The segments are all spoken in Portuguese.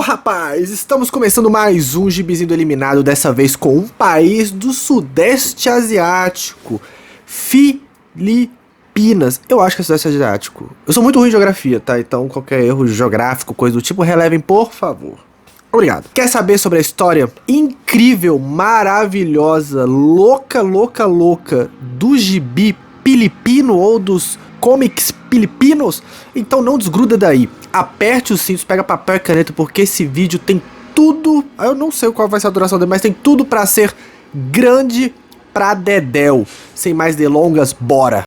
Rapaz, estamos começando mais um Gibizinho do Eliminado, dessa vez com um país do Sudeste Asiático, Filipinas. Eu acho que é Sudeste Asiático. Eu sou muito ruim em geografia, tá? Então qualquer erro geográfico, coisa do tipo, relevem, por favor. Obrigado. Quer saber sobre a história incrível, maravilhosa, louca do gibi filipino ou dos comics filipinos? Então não desgruda daí. Aperte os cintos, pega papel e caneta, porque esse vídeo tem tudo. Eu não sei qual vai ser a duração dele, mas tem tudo pra ser grande pra dedéu. Sem mais delongas, bora!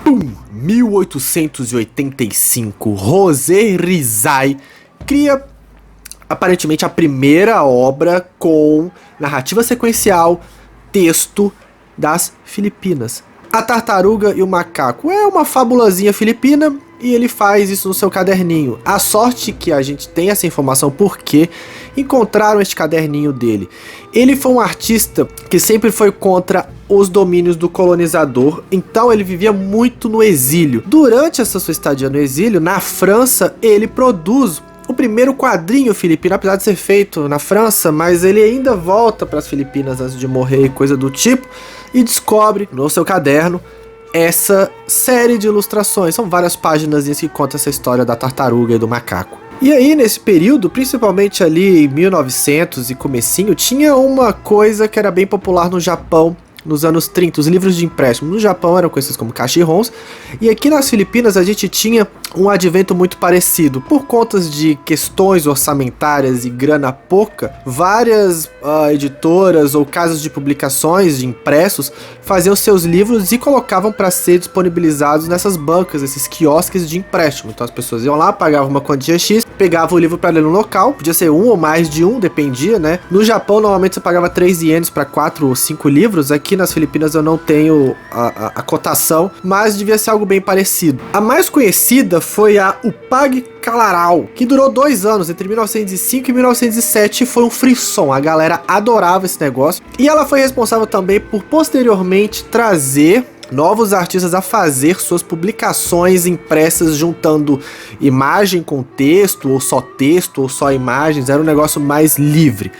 Pum! 1885, José Rizal cria aparentemente a primeira obra com narrativa sequencial, texto das Filipinas. A Tartaruga e o Macaco é uma fabulazinha filipina e ele faz isso no seu caderninho. A sorte que a gente tem essa informação porque encontraram este caderninho dele. Ele foi um artista que sempre foi contra os domínios do colonizador, então ele vivia muito no exílio. Durante essa sua estadia no exílio, na França, ele produz o primeiro quadrinho filipino, apesar de ser feito na França, mas ele ainda volta para as Filipinas antes de morrer e coisa do tipo, e descobre no seu caderno essa série de ilustrações. São várias páginas que contam essa história da tartaruga e do macaco. E aí, nesse período, principalmente ali em 1900 e comecinho, tinha uma coisa que era bem popular no Japão, nos anos 30, os livros de empréstimo. No Japão eram conhecidos como cachirrons, e aqui nas Filipinas a gente tinha um advento muito parecido. Por contas de questões orçamentárias e grana pouca, várias editoras ou casas de publicações de impressos faziam seus livros e colocavam para ser disponibilizados nessas bancas, esses quiosques de empréstimo. Então as pessoas iam lá, pagavam uma quantia X, pegavam o livro para ler no local, podia ser um ou mais de um, dependia, né? No Japão normalmente você pagava 3 ienes para 4 ou 5 livros. Aqui nas Filipinas eu não tenho a cotação, mas devia ser algo bem parecido. A mais conhecida foi a Upag Kalaral, que durou 2 anos, entre 1905 e 1907, e foi um frisson. A galera adorava esse negócio, e ela foi responsável também por posteriormente trazer novos artistas a fazer suas publicações impressas juntando imagem com texto, ou só imagens. Era um negócio mais livre.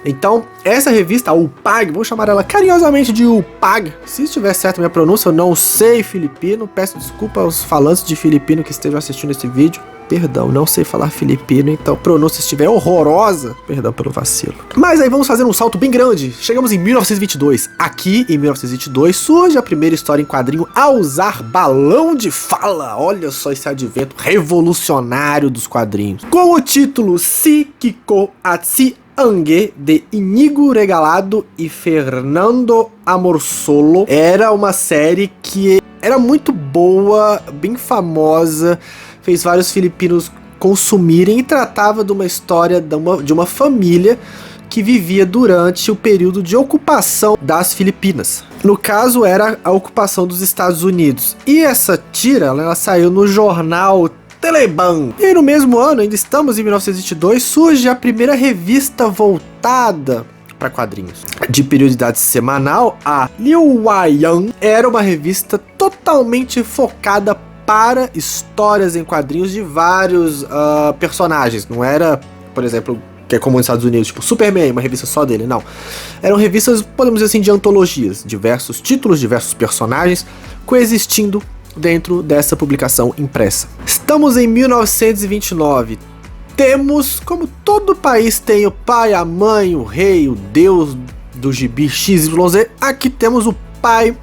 Então, essa revista, a Upag, vou chamar ela carinhosamente de Upag. Se estiver certo a minha pronúncia, eu não sei filipino, peço desculpa aos falantes de filipino que estejam assistindo esse vídeo. Perdão, não sei falar filipino, então a pronúncia estiver horrorosa, perdão pelo vacilo. Mas aí vamos fazer um salto bem grande. Chegamos em 1922. Aqui, em 1922, surge a primeira história em quadrinho a usar balão de fala. Olha só esse advento revolucionário dos quadrinhos. Com o título Si Kiko Atsi Angue, de Inigo Regalado e Fernando Amorsolo. Era uma série que era muito boa, bem famosa, fez vários filipinos consumirem e tratava de uma história de uma família que vivia durante o período de ocupação das Filipinas. No caso, era a ocupação dos Estados Unidos. E essa tira, ela saiu no jornal Teleban. E no mesmo ano, ainda estamos em 1922, surge a primeira revista voltada para quadrinhos. De periodicidade semanal, a Liuwayan era uma revista totalmente focada para histórias em quadrinhos de vários personagens. Não era, por exemplo, que é comum nos Estados Unidos, tipo Superman, uma revista só dele, não. Eram revistas, podemos dizer assim, de antologias, diversos títulos, diversos personagens coexistindo dentro dessa publicação impressa. Estamos em 1929. Temos, como todo país tem, o pai, a mãe, o rei, o deus do gibi XYZ. Aqui temos o pai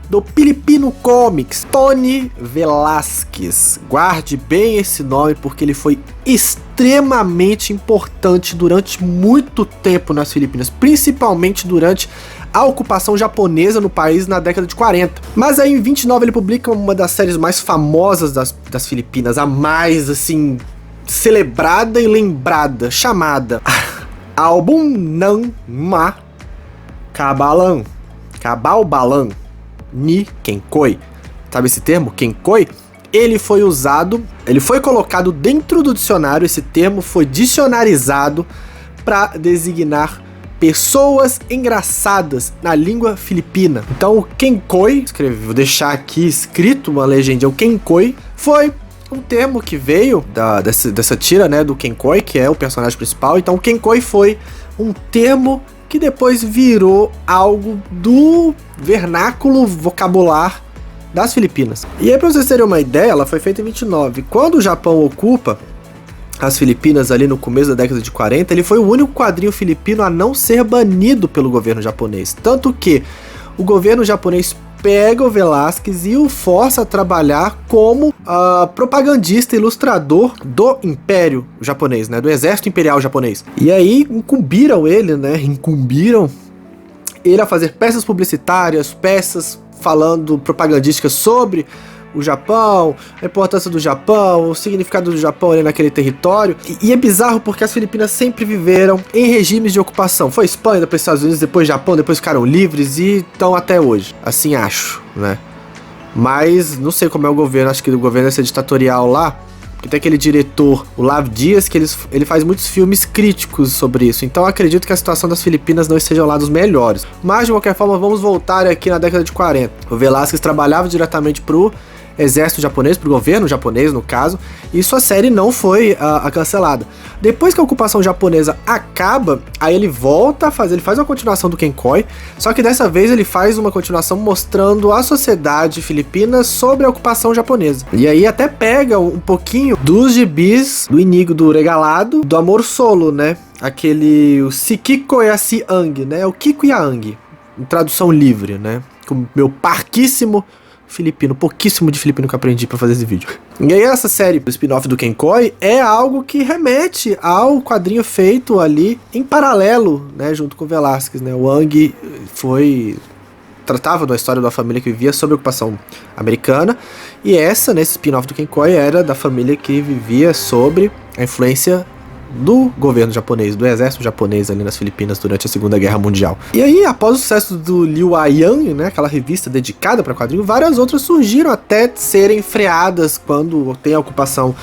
do Filipino Comics, Tony Velasquez. Guarde bem esse nome porque ele foi extremamente importante durante muito tempo nas Filipinas, principalmente durante a ocupação japonesa no país na década de 40. Mas aí em 29 ele publica uma das séries mais famosas das Filipinas, a mais assim celebrada e lembrada, chamada Album Ng Ma Kabalan Ni Kenkoi. Sabe esse termo? Kenkoi? Ele foi colocado dentro do dicionário. Esse termo foi dicionarizado para designar pessoas engraçadas na língua filipina. Então o Kenkoi, vou deixar aqui escrito uma legenda, o Kenkoi foi um termo que veio dessa tira, né, do Kenkoi, que é o personagem principal. Então o Kenkoi foi um termo que depois virou algo do vernáculo vocabular das Filipinas. E aí, pra vocês terem uma ideia, ela foi feita em 29. Quando o Japão ocupa as Filipinas ali no começo da década de 40, ele foi o único quadrinho filipino a não ser banido pelo governo japonês. Tanto que o governo japonês pega o Velázquez e o força a trabalhar como propagandista, ilustrador do Império Japonês, né, do Exército Imperial Japonês. E aí incumbiram ele a fazer peças publicitárias, peças falando propagandísticas sobre o Japão, a importância do Japão, o significado do Japão ali naquele território. E é bizarro porque as Filipinas sempre viveram em regimes de ocupação. Foi Espanha, depois Estados Unidos, depois Japão, depois ficaram livres e estão até hoje. Assim acho, né? Mas não sei como é o governo, acho que o governo deve ser ditatorial lá. Porque tem aquele diretor, o Lav Dias, que ele faz muitos filmes críticos sobre isso. Então acredito que a situação das Filipinas não esteja lá dos melhores. Mas de qualquer forma, vamos voltar aqui na década de 40. O Velázquez trabalhava diretamente pro exército japonês, pro governo japonês no caso, e sua série não foi cancelada. Depois que a ocupação japonesa acaba, aí ele volta a fazer, ele faz uma continuação do Kenkoi, só que dessa vez ele faz uma continuação mostrando a sociedade filipina sobre a ocupação japonesa. E aí até pega um pouquinho dos gibis do Inigo do Regalado, do Amor Solo, né? Aquele o Sikiko e a Siang, né? O Kiko e a Ang, em tradução livre, né? Com meu parquíssimo filipino, pouquíssimo de filipino que eu aprendi pra fazer esse vídeo. E aí essa série, o spin-off do Kenkoi, é algo que remete ao quadrinho feito ali em paralelo, né, junto com o Velázquez, né? O Ang tratava da história da família que vivia sob a ocupação americana, e nesse spin-off do Kenkoi, era da família que vivia sobre a influência do governo japonês, do exército japonês ali nas Filipinas durante a Segunda Guerra Mundial. E aí, após o sucesso do Liu Ayan, né, aquela revista dedicada para quadrinho, várias outras surgiram até serem freadas quando tem a ocupação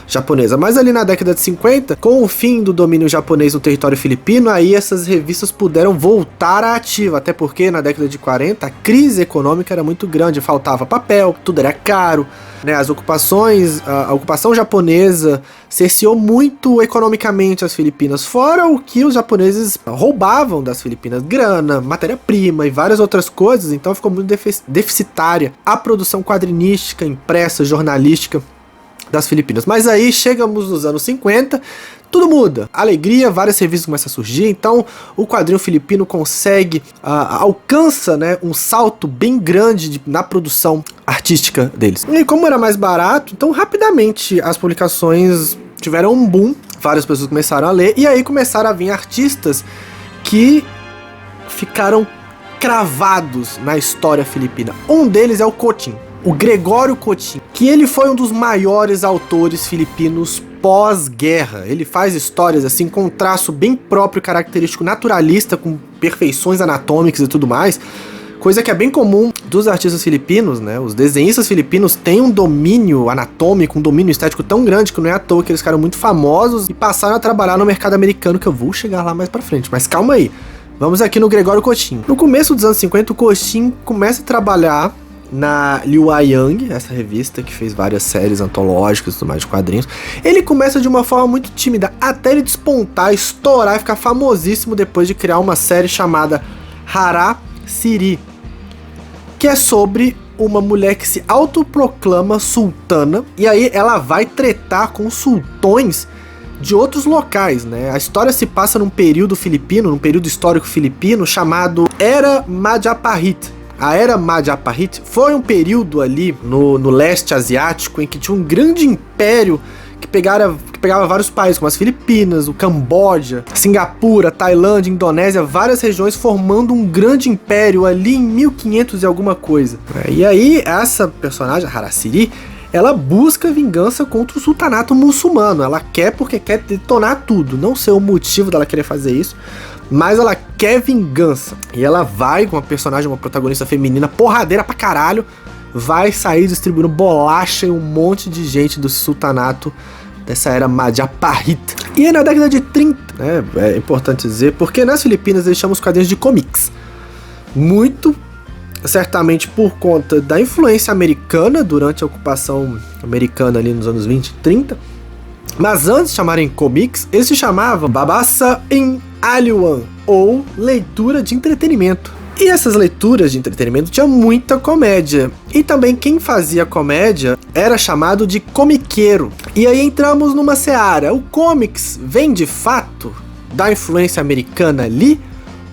japonesa. Mas ali na década de 50, com o fim do domínio japonês no território filipino, aí essas revistas puderam voltar à ativa, até porque na década de 40 a crise econômica era muito grande, faltava papel, tudo era caro, né, as ocupações, a ocupação japonesa cerceou muito economicamente as Filipinas, fora o que os japoneses roubavam das Filipinas, grana, matéria-prima e várias outras coisas, então ficou muito deficitária a produção quadrinística, impressa, jornalística das Filipinas. Mas aí chegamos nos anos 50, tudo muda, alegria, várias revistas começam a surgir, então o quadrinho filipino consegue, alcança, né, um salto bem grande na produção artística deles. E como era mais barato, então rapidamente as publicações tiveram um boom, várias pessoas começaram a ler, e aí começaram a vir artistas que ficaram cravados na história filipina. Um deles é o Cotin, o Gregório Cotin, que ele foi um dos maiores autores filipinos pós-guerra. Ele faz histórias assim com um traço bem próprio, característico, naturalista, com perfeições anatômicas e tudo mais, coisa que é bem comum dos artistas filipinos, né? Os desenhistas filipinos têm um domínio anatômico, um domínio estético tão grande que não é à toa que eles ficaram muito famosos e passaram a trabalhar no mercado americano, que eu vou chegar lá mais pra frente, mas calma aí. Vamos aqui no Gregório Cotin. No começo dos anos 50, o Cotin começa a trabalhar na Liu Ayan, essa revista que fez várias séries antológicas e tudo mais de quadrinhos. Ele começa de uma forma muito tímida, até ele despontar, estourar e ficar famosíssimo depois de criar uma série chamada Hara Siri, que é sobre uma mulher que se autoproclama sultana, e aí ela vai tretar com sultões de outros locais, né? A história se passa num período filipino, num período histórico filipino chamado Era Majapahit. A Era Majapahit foi um período ali no leste asiático em que tinha um grande império que pegava vários países, como as Filipinas, o Camboja, Singapura, Tailândia, Indonésia, várias regiões formando um grande império ali em 1500 e alguma coisa. E aí essa personagem, a Hara Siri, ela busca vingança contra o sultanato muçulmano. Ela quer porque quer detonar tudo. Não sei o motivo dela querer fazer isso, mas ela quer vingança. E ela vai com uma personagem, uma protagonista feminina, porradeira pra caralho, vai sair distribuindo bolacha em um monte de gente do sultanato dessa era Majapahit. E aí na década de 30, né, é importante dizer, porque nas Filipinas eles chamam os quadrinhos de comics. Muito, certamente por conta da influência americana durante a ocupação americana ali nos anos 20 e 30. Mas antes de chamarem comics, eles se chamavam Babasa in Aliwan, ou leitura de entretenimento. E essas leituras de entretenimento tinham muita comédia. E também quem fazia comédia era chamado de comiqueiro. E aí entramos numa seara. O comics vem de fato da influência americana ali?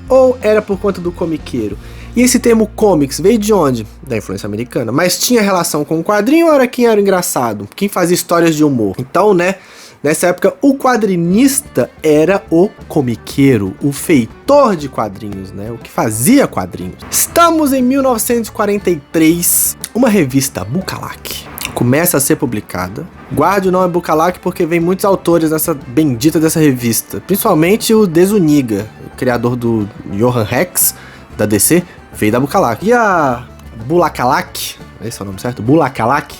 Ou era por conta do comiqueiro? E esse termo comics veio de onde? Da influência americana. Mas tinha relação com o quadrinho ou era quem era engraçado? Quem fazia histórias de humor? Então, né? Nessa época, o quadrinista era o comiqueiro, o feitor de quadrinhos, né? O que fazia quadrinhos. Estamos em 1943, uma revista Bukalac começa a ser publicada. Guarde o nome Bukalac porque vem muitos autores nessa bendita dessa revista. Principalmente o Desuniga, o criador do Johan Rex, da DC, veio da Bukalac. E a Bulakalak, esse é o nome certo? Bulakalak,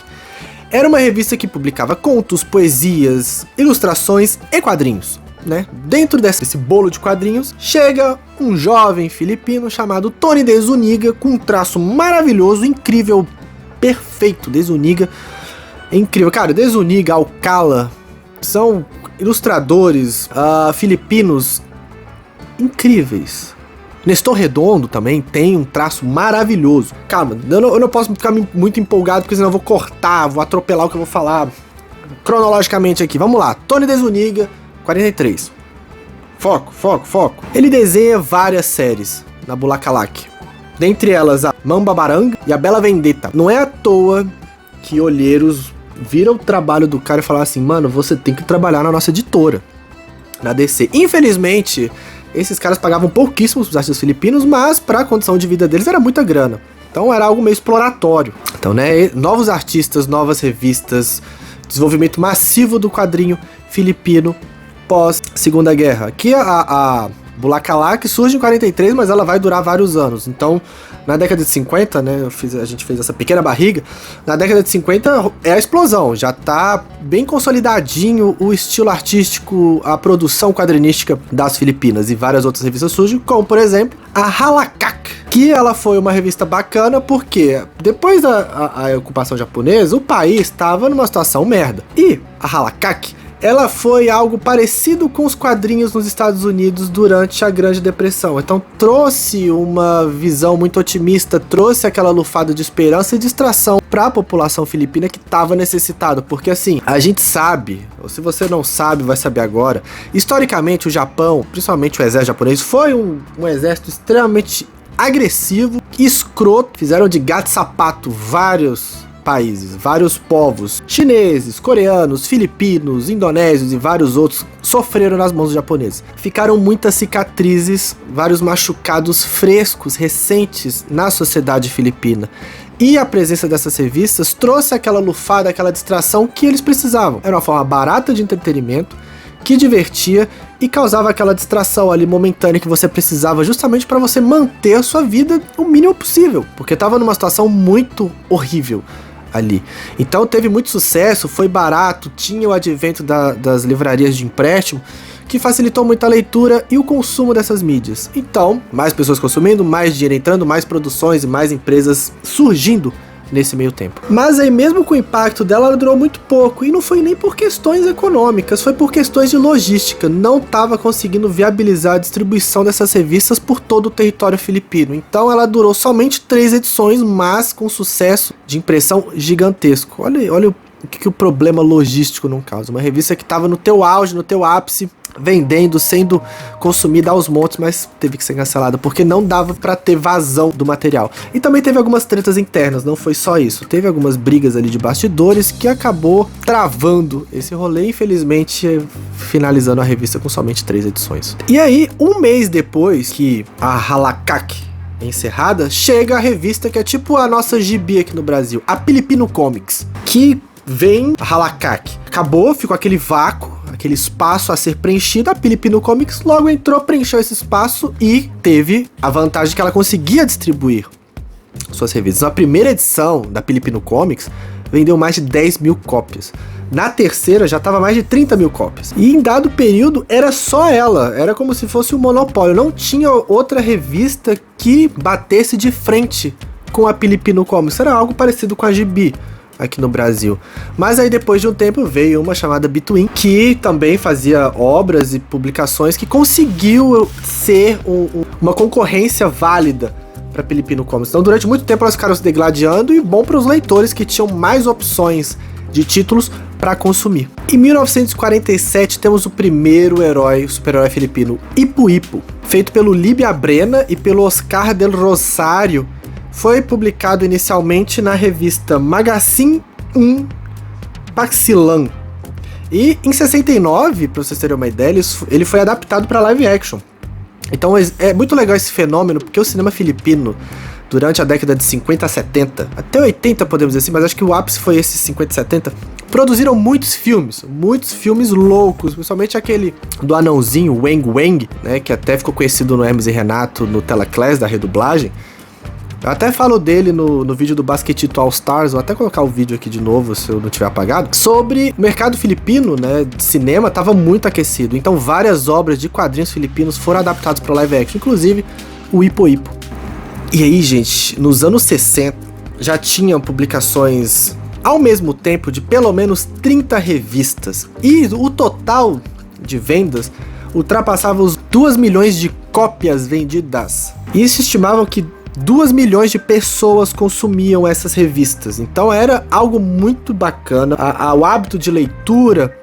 era uma revista que publicava contos, poesias, ilustrações e quadrinhos, né? Dentro desse bolo de quadrinhos, chega um jovem filipino chamado Tony Desuniga, com um traço maravilhoso, incrível, perfeito. Desuniga é incrível. Cara, Desuniga, Alcala, são ilustradores filipinos incríveis. Nestor Redondo também tem um traço maravilhoso. Calma, eu não posso ficar muito empolgado, porque senão eu vou cortar, vou atropelar o que eu vou falar cronologicamente aqui. Vamos lá, Tony Desuniga, 43. Foco. Ele desenha várias séries na Bulakalak. Dentre elas a Mamba Baranga e a Bela Vendetta. Não é à toa que olheiros viram o trabalho do cara e falaram assim: mano, você tem que trabalhar na nossa editora, na DC. Infelizmente, esses caras pagavam pouquíssimos pros artistas filipinos, mas para a condição de vida deles era muita grana. Então era algo meio exploratório. Então, né, novos artistas, novas revistas, desenvolvimento massivo do quadrinho filipino pós Segunda Guerra. Aqui a Bulakalak surge em 43, mas ela vai durar vários anos. Então, na década de 50, né, a gente fez essa pequena barriga. Na década de 50 é a explosão, já tá bem consolidadinho o estilo artístico, a produção quadrinística das Filipinas, e várias outras revistas surgem, como por exemplo a Halakak, que ela foi uma revista bacana porque depois da ocupação japonesa, o país estava numa situação merda. E a Halakak, ela foi algo parecido com os quadrinhos nos Estados Unidos durante a Grande Depressão. Então trouxe uma visão muito otimista, trouxe aquela lufada de esperança e distração para a população filipina que estava necessitada. Porque assim, a gente sabe, ou se você não sabe, vai saber agora, historicamente o Japão, principalmente o exército japonês, foi um exército extremamente agressivo e escroto. Fizeram de gato e sapato vários países, vários povos, chineses, coreanos, filipinos, indonésios e vários outros sofreram nas mãos dos japoneses. Ficaram muitas cicatrizes, vários machucados frescos, recentes na sociedade filipina. E a presença dessas revistas trouxe aquela lufada, aquela distração que eles precisavam. Era uma forma barata de entretenimento, que divertia e causava aquela distração ali momentânea que você precisava justamente para você manter a sua vida o mínimo possível, porque estava numa situação muito horrível ali. Então teve muito sucesso, foi barato, tinha o advento das livrarias de empréstimo, que facilitou muito a leitura e o consumo dessas mídias. Então, mais pessoas consumindo, mais dinheiro entrando, mais produções e mais empresas surgindo nesse meio tempo. Mas aí mesmo com o impacto dela, ela durou muito pouco, e não foi nem por questões econômicas, foi por questões de logística. Não estava conseguindo viabilizar a distribuição dessas revistas por todo o território filipino. Então ela durou somente 3 edições, mas com sucesso de impressão gigantesco. Olha o que o problema logístico não causa. Uma revista que estava no teu auge, no teu ápice, vendendo, sendo consumida aos montes, mas teve que ser cancelada porque não dava pra ter vazão do material. E também teve algumas tretas internas, não foi só isso. Teve algumas brigas ali de bastidores que acabou travando esse rolê, infelizmente finalizando a revista com somente 3 edições. E aí, um mês depois que a Halakak é encerrada, chega a revista que é tipo a nossa gibi aqui no Brasil, a Filipino Comics, que vem a Halakak. Acabou, ficou aquele vácuo, aquele espaço a ser preenchido. A Filipino Comics logo entrou, preencheu esse espaço e teve a vantagem que ela conseguia distribuir suas revistas. Na primeira edição da Filipino Comics, vendeu mais de 10 mil cópias. Na terceira já tava mais de 30 mil cópias. E em dado período era só ela, era como se fosse um monopólio. Não tinha outra revista que batesse de frente com a Filipino Comics. Era algo parecido com a Gibi aqui no Brasil. Mas aí depois de um tempo veio uma chamada Between, que também fazia obras e publicações, que conseguiu ser uma concorrência válida para Filipino Comics. Então durante muito tempo elas ficaram se degladiando, e bom para os leitores que tinham mais opções de títulos para consumir. Em 1947 temos o primeiro herói, o super-herói filipino, Ipu Ipu, feito pelo Libia Brena e pelo Oscar del Rosario. Foi publicado inicialmente na revista Magazine Paxilan. E em 69, para vocês terem uma ideia, ele foi adaptado para live action. Então é muito legal esse fenômeno, porque o cinema filipino, durante a década de 50 a 70, até 80 podemos dizer assim, mas acho que o ápice foi esse 50 e 70, produziram muitos filmes loucos, principalmente aquele do anãozinho, Wang Wang, né, que até ficou conhecido no Hermes e Renato, no Teleclass, da redublagem. Eu até falo dele no vídeo do Basquetito All Stars, vou até colocar o vídeo aqui de novo, se eu não tiver apagado, sobre o mercado filipino, né, de cinema, estava muito aquecido, então várias obras de quadrinhos filipinos foram adaptadas para live action, inclusive o Ipo Ipo. E aí, gente, nos anos 60, já tinham publicações ao mesmo tempo de pelo menos 30 revistas, e o total de vendas ultrapassava os 2 milhões de cópias vendidas. E se estimavam que 2 milhões de pessoas consumiam essas revistas, então era algo muito bacana. O hábito de leitura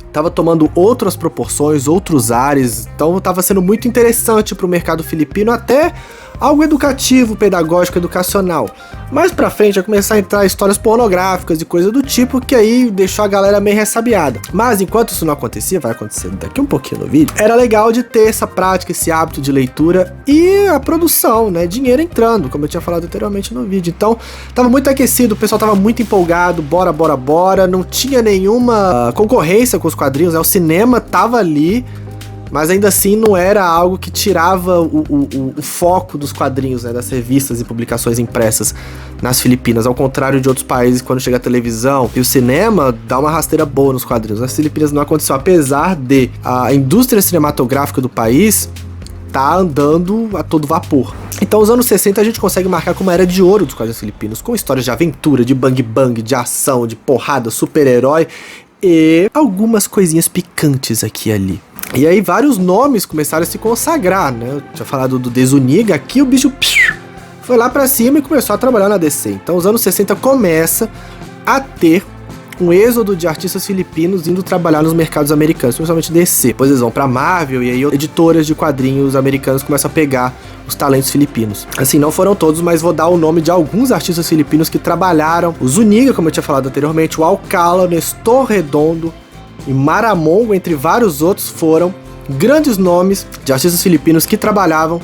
estava tomando outras proporções, outros ares, então estava sendo muito interessante para o mercado filipino, até algo educativo, pedagógico, educacional. Mais pra frente vai começar a entrar histórias pornográficas e coisa do tipo, que aí deixou a galera meio ressabiada. Mas enquanto isso não acontecia, vai acontecer daqui um pouquinho no vídeo, era legal de ter essa prática, esse hábito de leitura e a produção, né, dinheiro entrando, como eu tinha falado anteriormente no vídeo. Então, tava muito aquecido, o pessoal tava muito empolgado, bora, não tinha nenhuma concorrência com os quadrinhos, né, o cinema tava ali, mas ainda assim não era algo que tirava o foco dos quadrinhos, né, das revistas e publicações impressas nas Filipinas, ao contrário de outros países, quando chega a televisão e o cinema, dá uma rasteira boa nos quadrinhos. Nas Filipinas não aconteceu, apesar de a indústria cinematográfica do país tá andando a todo vapor. Então, os anos 60 a gente consegue marcar como a era de ouro dos quadrinhos filipinos, com histórias de aventura, de bang, de ação, de porrada, super-herói e algumas coisinhas picantes aqui e ali. E aí vários nomes começaram a se consagrar, né? Eu tinha falado do Desuniga, aqui o bicho foi lá pra cima e começou a trabalhar na DC. Então os anos 60 começa a ter um êxodo de artistas filipinos indo trabalhar nos mercados americanos, principalmente DC. Depois eles vão pra Marvel e aí editoras de quadrinhos americanos começam a pegar os talentos filipinos. Assim, não foram todos, mas vou dar o nome de alguns artistas filipinos que trabalharam. O Zuniga, como eu tinha falado anteriormente, o Alcala, Nestor Redondo e Maramongo, entre vários outros, foram grandes nomes de artistas filipinos que trabalhavam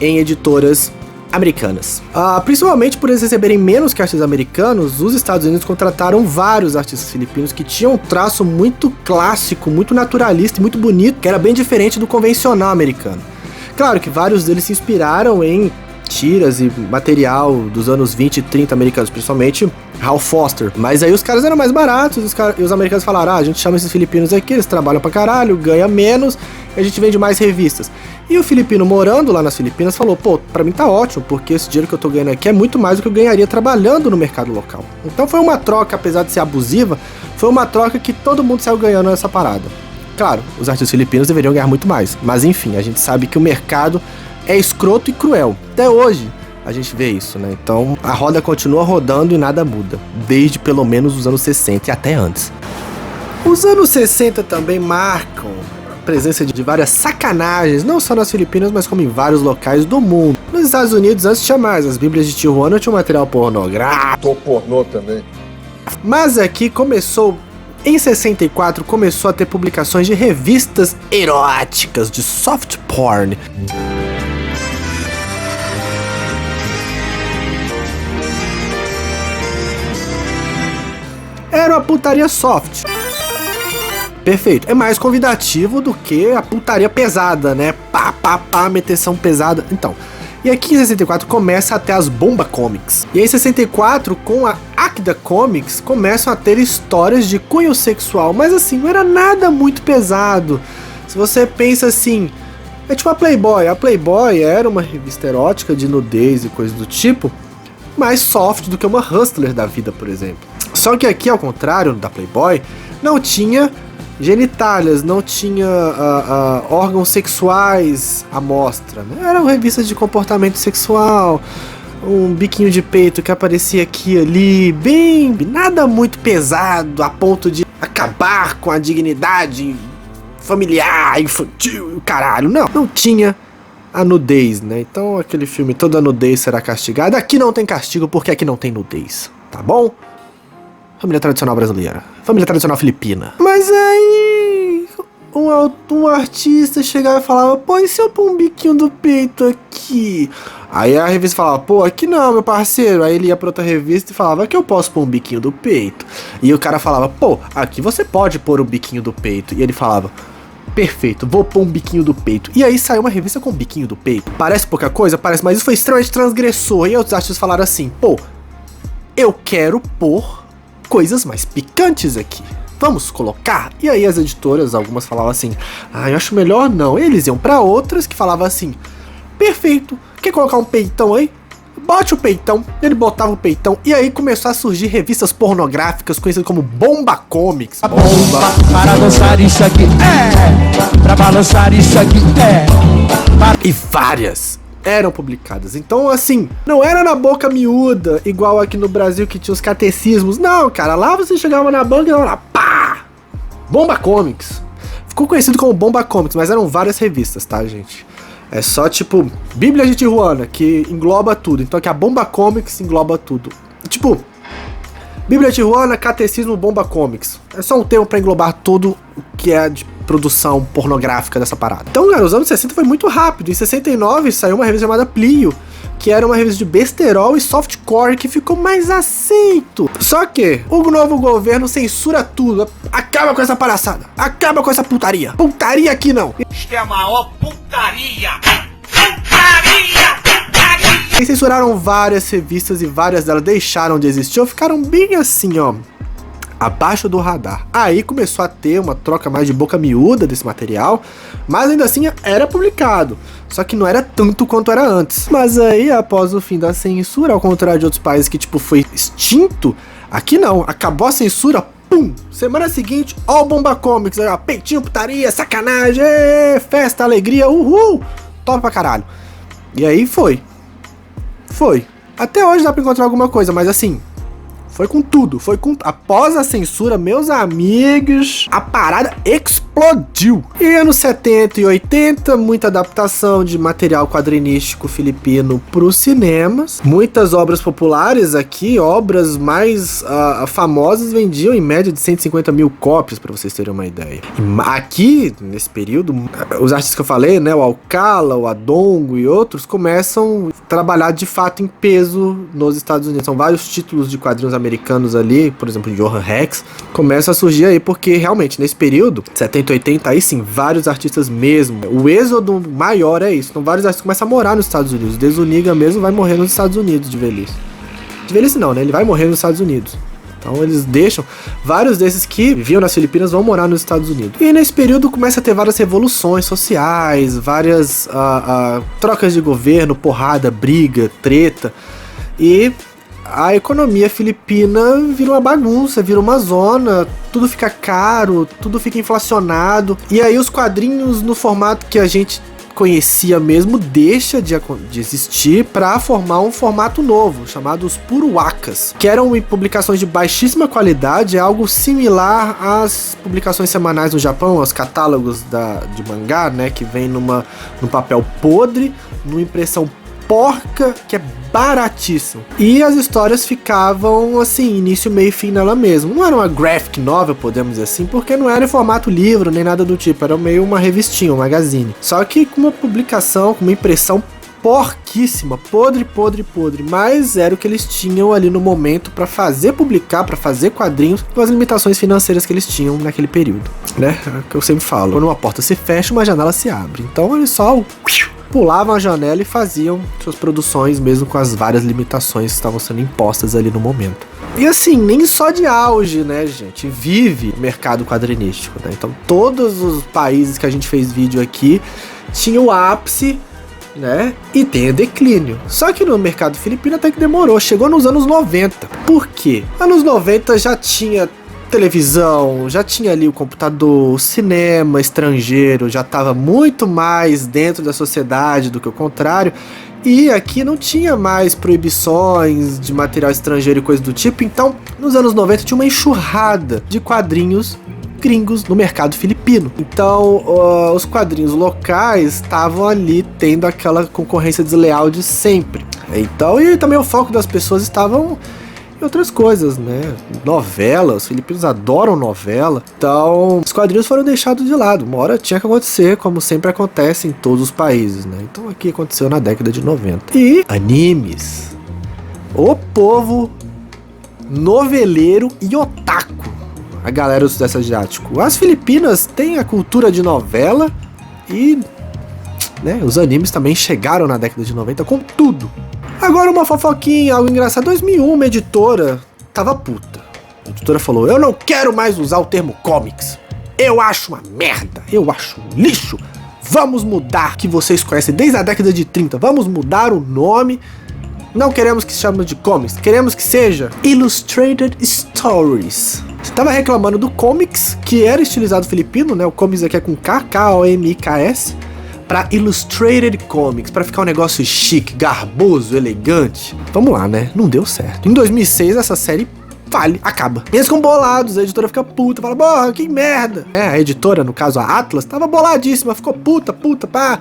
em editoras americanas. Principalmente por eles receberem menos que artistas americanos, os Estados Unidos contrataram vários artistas filipinos que tinham um traço muito clássico, muito naturalista e muito bonito, que era bem diferente do convencional americano. Claro que vários deles se inspiraram em tiras e material dos anos 20 e 30 americanos, principalmente Hal Foster. Mas aí os caras eram mais baratos, e os americanos falaram, a gente chama esses filipinos aqui, eles trabalham pra caralho, ganha menos, e a gente vende mais revistas. E o filipino morando lá nas Filipinas falou, pô, pra mim tá ótimo, porque esse dinheiro que eu tô ganhando aqui é muito mais do que eu ganharia trabalhando no mercado local. Então foi uma troca, apesar de ser abusiva, foi uma troca que todo mundo saiu ganhando nessa parada. Claro, os artistas filipinos deveriam ganhar muito mais, mas enfim, a gente sabe que o mercado é escroto e cruel. Até hoje a gente vê isso, né? Então a roda continua rodando e nada muda, desde pelo menos os anos 60 e até antes. Os anos 60 também marcam a presença de várias sacanagens, não só nas Filipinas, mas como em vários locais do mundo. Nos Estados Unidos, antes tinha mais, as bíblias de Tijuana tinham material pornográfico. Pornô também. Mas aqui começou... Em 64 começou a ter publicações de revistas eróticas, de soft porn. Era uma putaria soft. Perfeito. É mais convidativo do que a putaria pesada, né? Meteção pesada. Então, e aqui em 64 começa até as Bomba Comics. E aí em 64, com a Magda Comics começam a ter histórias de cunho sexual, mas assim, não era nada muito pesado. Se você pensa assim, é tipo a Playboy. A Playboy era uma revista erótica de nudez e coisas do tipo, mais soft do que uma Hustler da vida, por exemplo. Só que aqui, ao contrário da Playboy, não tinha genitálias, não tinha órgãos sexuais à mostra, né? Eram revistas de comportamento sexual, um biquinho de peito que aparecia aqui e ali, bem, nada muito pesado a ponto de acabar com a dignidade familiar, infantil, caralho, não tinha a nudez, né? Então aquele filme, toda nudez será castigada. Aqui não tem castigo porque aqui não tem nudez, tá bom? Família tradicional brasileira, família tradicional filipina. Mas aí um artista chegava e falava, pô, e se eu pôr um biquinho do peito aqui? Aí a revista falava, pô, aqui não, meu parceiro. Aí ele ia pra outra revista e falava, aqui eu posso pôr um biquinho do peito. E o cara falava, pô, aqui você pode pôr um biquinho do peito. E ele falava, perfeito, vou pôr um biquinho do peito. E aí saiu uma revista com biquinho do peito. Parece pouca coisa? Parece, mas isso foi extremamente transgressor. E outros artistas falaram assim, pô, eu quero pôr coisas mais picantes aqui. Vamos colocar? E aí as editoras, algumas falavam assim, eu acho melhor não. E eles iam pra outras que falavam assim, perfeito, quer colocar um peitão aí? Bote o peitão. Ele botava o peitão e aí começou a surgir revistas pornográficas conhecidas como Bomba Comics. Bomba, para dançar isso aqui, pra balançar isso aqui, E várias eram publicadas. Então, assim, não era na boca miúda, igual aqui no Brasil que tinha os catecismos. Não, cara, lá você chegava na banca e lá, pá! Bomba Comics. Ficou conhecido como Bomba Comics, mas eram várias revistas, tá, gente? É só, tipo, Bíblia de Tijuana, que engloba tudo. Então aqui a Bomba Comics engloba tudo. Tipo, Bíblia de Tijuana, Catecismo, Bomba Comics. É só um termo pra englobar tudo o que é de produção pornográfica dessa parada. Então, cara, os anos 60 foi muito rápido. Em 69 saiu uma revista chamada Plio, que era uma revista de besterol e softcore que ficou mais aceito. Só que o novo governo censura tudo. Acaba com essa palhaçada. Acaba com essa putaria. Putaria aqui não. Isto é a maior putaria! Putaria! Putaria! E censuraram várias revistas e várias delas deixaram de existir ou ficaram bem assim, ó, abaixo do radar. Aí começou a ter uma troca mais de boca miúda desse material, mas ainda assim era publicado, só que não era tanto quanto era antes. Mas aí, após o fim da censura, ao contrário de outros países que tipo foi extinto, aqui não, acabou a censura, pum, semana seguinte, ó o Bomba Comics, ó, peitinho, putaria, sacanagem, festa, alegria, uhul, top pra caralho. E aí foi. Até hoje dá pra encontrar alguma coisa, mas assim, foi com tudo, após a censura, meus amigos, a parada explodiu. E anos 70 e 80, muita adaptação de material quadrinístico filipino para os cinemas. Muitas obras populares aqui, obras mais famosas vendiam em média de 150 mil cópias, para vocês terem uma ideia. Aqui, nesse período, os artistas que eu falei, né, o Alcala, o Adongo e outros, começam a trabalhar de fato em peso nos Estados Unidos. São vários títulos de quadrinhos americanos ali, por exemplo, Johan Rex, começa a surgir aí, porque realmente nesse período, 70 e 80, aí sim, vários artistas mesmo, o êxodo maior é isso, então vários artistas começam a morar nos Estados Unidos. Desuniga mesmo vai morrer nos Estados Unidos de velhice. De velhice não, né, ele vai morrer nos Estados Unidos. Então eles deixam, vários desses que viviam nas Filipinas vão morar nos Estados Unidos. E nesse período começa a ter várias revoluções sociais, várias trocas de governo, porrada, briga, treta, e a economia filipina vira uma bagunça, vira uma zona, tudo fica caro, tudo fica inflacionado. E aí os quadrinhos no formato que a gente conhecia mesmo deixa de existir para formar um formato novo, chamado os Puruacas, que eram publicações de baixíssima qualidade, é algo similar às publicações semanais no Japão, aos catálogos de mangá, né, que vem num papel podre, numa impressão porca, que é baratíssimo. E as histórias ficavam assim, início, meio e fim nela mesma. Não era uma graphic novel, podemos dizer assim, porque não era em formato livro, nem nada do tipo. Era meio uma revistinha, um magazine. Só que com uma publicação, com uma impressão porquíssima, podre. Mas era o que eles tinham ali no momento para fazer publicar, para fazer quadrinhos, com as limitações financeiras que eles tinham naquele período, né? É o que eu sempre falo. Quando uma porta se fecha, uma janela se abre. Então eles só pulavam a janela e faziam suas produções mesmo com as várias limitações que estavam sendo impostas ali no momento. E assim, nem só de auge, né, gente? Vive o mercado quadrinístico, né? Então, todos os países que a gente fez vídeo aqui tinham o ápice, né? E tem o declínio. Só que no mercado filipino até que demorou. Chegou nos anos 90. Por quê? Anos 90 já tinha televisão, já tinha ali o computador, o cinema estrangeiro já estava muito mais dentro da sociedade do que o contrário. E aqui não tinha mais proibições de material estrangeiro e coisa do tipo. Então, nos anos 90 tinha uma enxurrada de quadrinhos gringos no mercado filipino. Então, os quadrinhos locais estavam ali tendo aquela concorrência desleal de sempre. Então, e também o foco das pessoas estavam em outras coisas, né? Novela, os filipinos adoram novela. Então, os quadrinhos foram deixados de lado. Uma hora tinha que acontecer, como sempre acontece em todos os países, né? Então, aqui aconteceu na década de 90. E animes. O povo noveleiro e otaku. A galera do Sudeste Asiático. As Filipinas têm a cultura de novela e, né, os animes também chegaram na década de 90 com tudo. Agora uma fofoquinha, algo engraçado. 2001, uma editora tava puta. A editora falou, eu não quero mais usar o termo comics. Eu acho uma merda. Eu acho um lixo. Vamos mudar, que vocês conhecem desde a década de 30. Vamos mudar o nome. Não queremos que se chame de comics. Queremos que seja Illustrated Stories. Você tava reclamando do comics, que era estilizado filipino, né? O comics aqui é com K, K-O-M-I-K-S, pra Illustrated Comics, pra ficar um negócio chique, garboso, elegante. Vamos lá, né? Não deu certo. Em 2006, essa série acaba. Eles ficam bolados, a editora fica puta, fala, porra, que merda. A editora, no caso a Atlas, tava boladíssima, ficou puta, pá.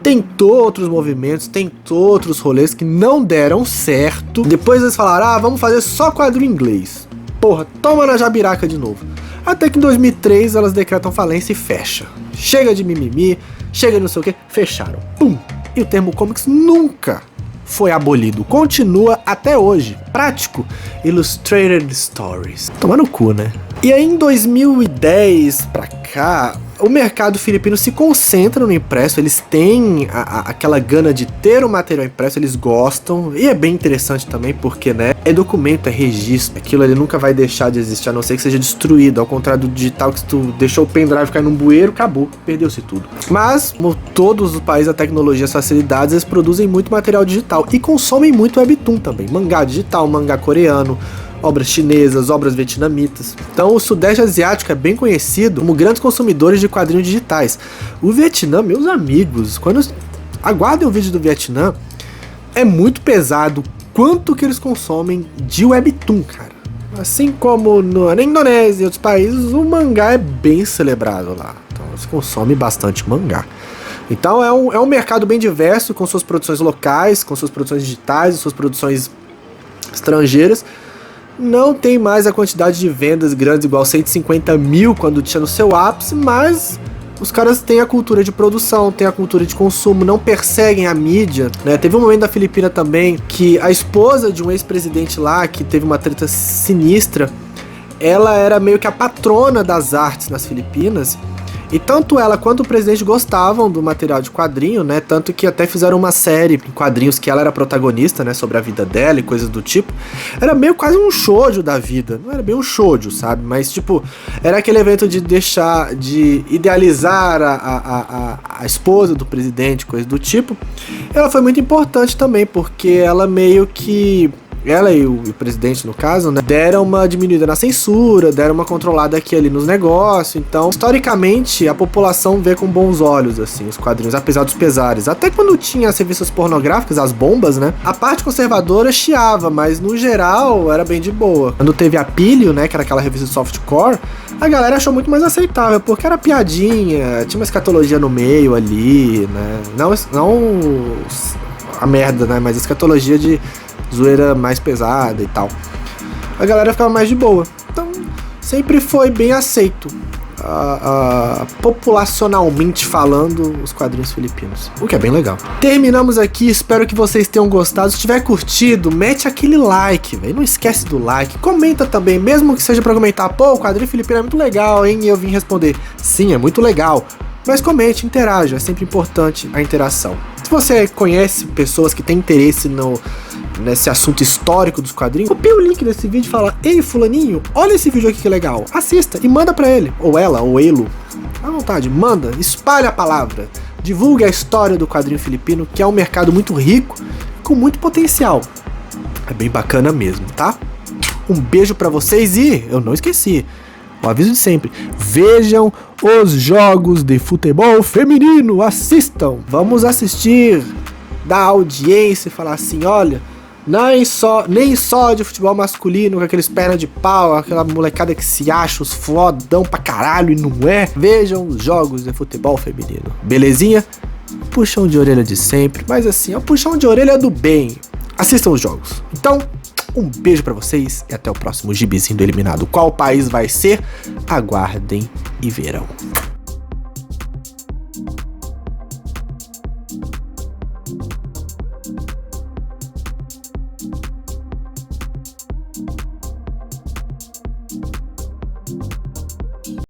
Tentou outros movimentos, tentou outros rolês que não deram certo. Depois eles falaram, vamos fazer só quadrinho inglês. Porra, toma na jabiraca de novo. Até que em 2003 elas decretam falência e fecha. Chega de mimimi, chega de não sei o que, fecharam. Pum! E o termo comics nunca foi abolido. Continua até hoje. Prático. Illustrated Stories. Toma no cu, né? E aí em 2010 pra cá, o mercado filipino se concentra no impresso, eles têm aquela gana de ter o material impresso, eles gostam, e é bem interessante também porque, né, é documento, é registro, aquilo ali nunca vai deixar de existir, a não ser que seja destruído, ao contrário do digital, que se tu deixou o pendrive cair num bueiro, acabou, perdeu-se tudo. Mas, como todos os países da tecnologia e as facilidades, eles produzem muito material digital, e consomem muito webtoon também, mangá digital, mangá coreano, obras chinesas, obras vietnamitas. Então o Sudeste Asiático é bem conhecido como grandes consumidores de quadrinhos digitais. O Vietnã, meus amigos, quando aguardem o vídeo do Vietnã, é muito pesado quanto que eles consomem de webtoon, cara. Assim como na Indonésia e outros países, o mangá é bem celebrado lá. Então eles consomem bastante mangá. Então é um mercado bem diverso, com suas produções locais, com suas produções digitais, suas produções estrangeiras. Não tem mais a quantidade de vendas grandes igual 150 mil quando tinha no seu ápice, mas os caras têm a cultura de produção, têm a cultura de consumo, não perseguem a mídia, né? Teve um momento da Filipina também que a esposa de um ex-presidente lá, que teve uma treta sinistra, ela era meio que a patrona das artes nas Filipinas. E tanto ela quanto o presidente gostavam do material de quadrinho, né? Tanto que até fizeram uma série em quadrinhos que ela era protagonista, né? Sobre a vida dela e coisas do tipo. Era meio quase um shoujo da vida. Não era bem um shoujo, sabe? Mas, tipo, era aquele evento de deixar, de idealizar a esposa do presidente, coisa do tipo. Ela foi muito importante também, porque ela meio que... Ela e o presidente, no caso, né, deram uma diminuída na censura, deram uma controlada aqui ali nos negócios. Então, historicamente, a população vê com bons olhos, assim, os quadrinhos, apesar dos pesares. Até quando tinha as revistas pornográficas, as bombas, né, a parte conservadora chiava, mas no geral era bem de boa. Quando teve a Pilio, né, que era aquela revista softcore, a galera achou muito mais aceitável, porque era piadinha, tinha uma escatologia no meio ali, né, não a merda, né, mas a escatologia de zoeira mais pesada e tal. A galera ficava mais de boa. Então, sempre foi bem aceito, populacionalmente falando, os quadrinhos filipinos. O que é bem legal. Terminamos aqui, espero que vocês tenham gostado. Se tiver curtido, mete aquele like, velho. Não esquece do like. Comenta também, mesmo que seja pra comentar, pô, o quadrinho filipino é muito legal, hein? E eu vim responder, sim, é muito legal. Mas comente, interaja, é sempre importante a interação. Se você conhece pessoas que têm interesse nesse assunto histórico dos quadrinhos, copia o link desse vídeo e fala: ei, fulaninho, olha esse vídeo aqui que legal, assista e manda pra ele, ou ela, ou ele, à vontade, manda, espalha a palavra, divulgue a história do quadrinho filipino, que é um mercado muito rico, com muito potencial. É bem bacana mesmo, tá? Um beijo pra vocês e, eu não esqueci, o aviso de sempre, vejam os jogos de futebol feminino, assistam, vamos assistir, dar audiência e falar assim: olha, nem só de futebol masculino, com aqueles pernas de pau, aquela molecada que se acha os fodão pra caralho e não é, vejam os jogos de futebol feminino, belezinha? Puxão de orelha de sempre, mas assim, é um puxão de orelha do bem, assistam os jogos. Então, um beijo pra vocês e até o próximo gibizinho do Eliminado. Qual país vai ser? Aguardem e verão.